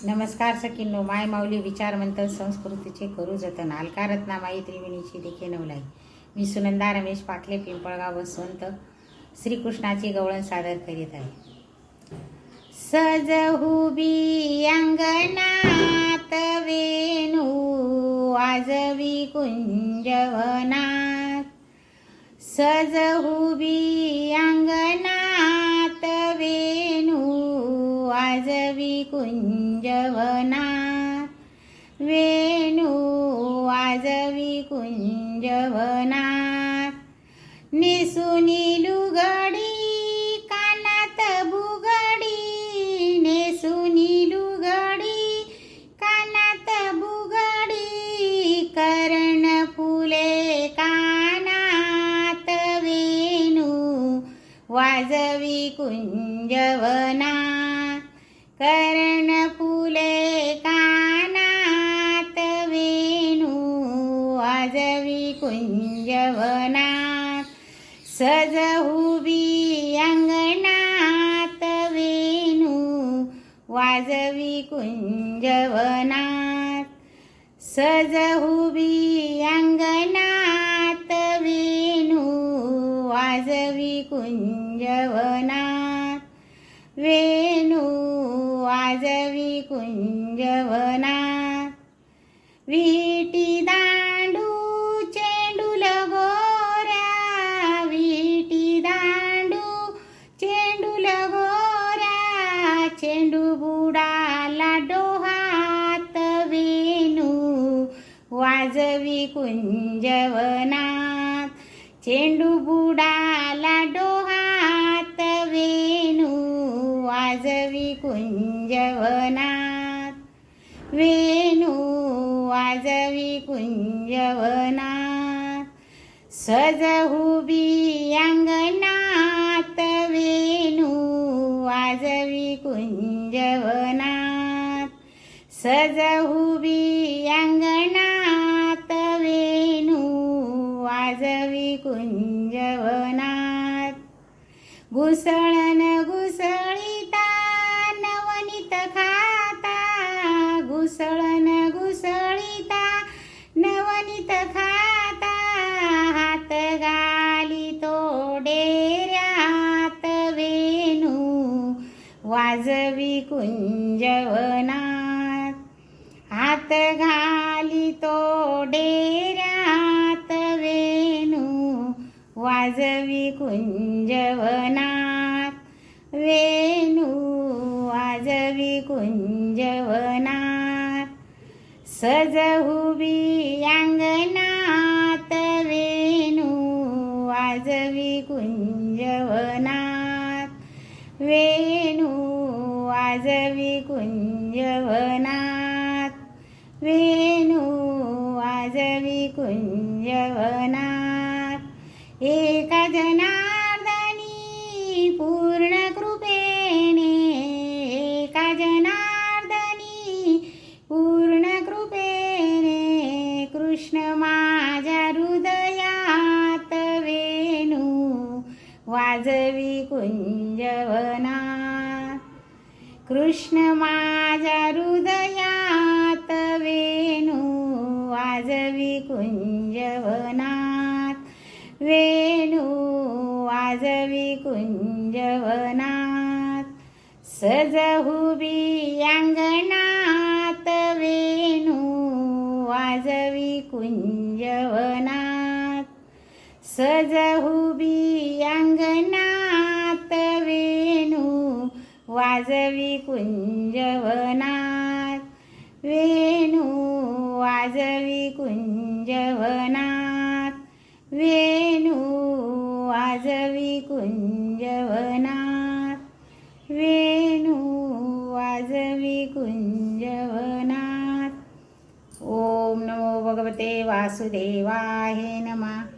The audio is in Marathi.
नमस्कार सखींनो, माय माऊली विचारवंत संस्कृतीचे करू जतन. अलकारत्नामाई त्रिवेणीची देखे नवलाई. मी सुनंदा रमेश पाटले, पिंपळगाव वसवंत, श्रीकृष्णाची गवळण सादर करीत आहे. सजहुबी अंगणात वेणू वाजवी कुंजवनात. सजहुबी अंगणात वेणू वाजवी कुंजवनात. वेणू वाजवी कुंजवनात. नेसुनी लुगडी कानात बुगडी. नेसुनी लुगडी कानात बुगडी. कर्णफुले कानात वेणू वाजवी कुंजवनात. कर्णफुले कानात वेणू वाजवी कुंजवनात. सजहुबी अंगणात वेणू वाजवी कुंजवनात. सजहुबी अंगणात वेणू वाजवी कुंजवनात. वेणू वाजवी कुंजवनात. विटी दांडू चेंडू लगोऱ्या. विटी दांडू चेंडू लगोऱ्या. चेंडू बुडाला डोहात वेणू वाजवी कुंजवनात. चेंडू बुडाला डोहात वेणू वाजवी कुंजवनात. वेणू वाजवी कुंजवनात. सजहुबी अंगणात वेणू वाजवी कुंजवनात. सजहुबी अंगणात वेणू वाजवी कुंजवनात. घुसळण घुसळीता नवनीत खाता. घुसळण घुसळीता नवनीत खाता. हात घाली तो डेऱ्यात वेणू वाजवी कुंजवनात. हात घाली तो डेऱ्यात वेणू वाजवी कुंजवनात. वेणू वाजवी कुंजवनात. सजहुबी अंगणात वेणू वाजवी कुंजवनात. वेणू वाजवी कुंजवनात. वेणू वाजवी कुंजवनात. एका जनार्दनी पूर्ण कृपेने. एका जनार्दनी पूर्ण कृपेने. कृष्ण माझ्या हृदयात वेणू वाजवी कुंजवनात. कृष्ण माझ्या हृदयात वेणू वाजवी कुंजवनात. वेणू वाजवी कुंजवनात. सजहुबी अंगणात वेणू वाजवी कुंजवनात. सजहुबी अंगणात वेणू वाजवी कुंजवनात. वेणू वाजवी कुंजवनात. वेणू वाजवी कुंजवनात. वेणू वाजवी कुंजवनात. ओम नमो भगवते वासुदेवाय नमः.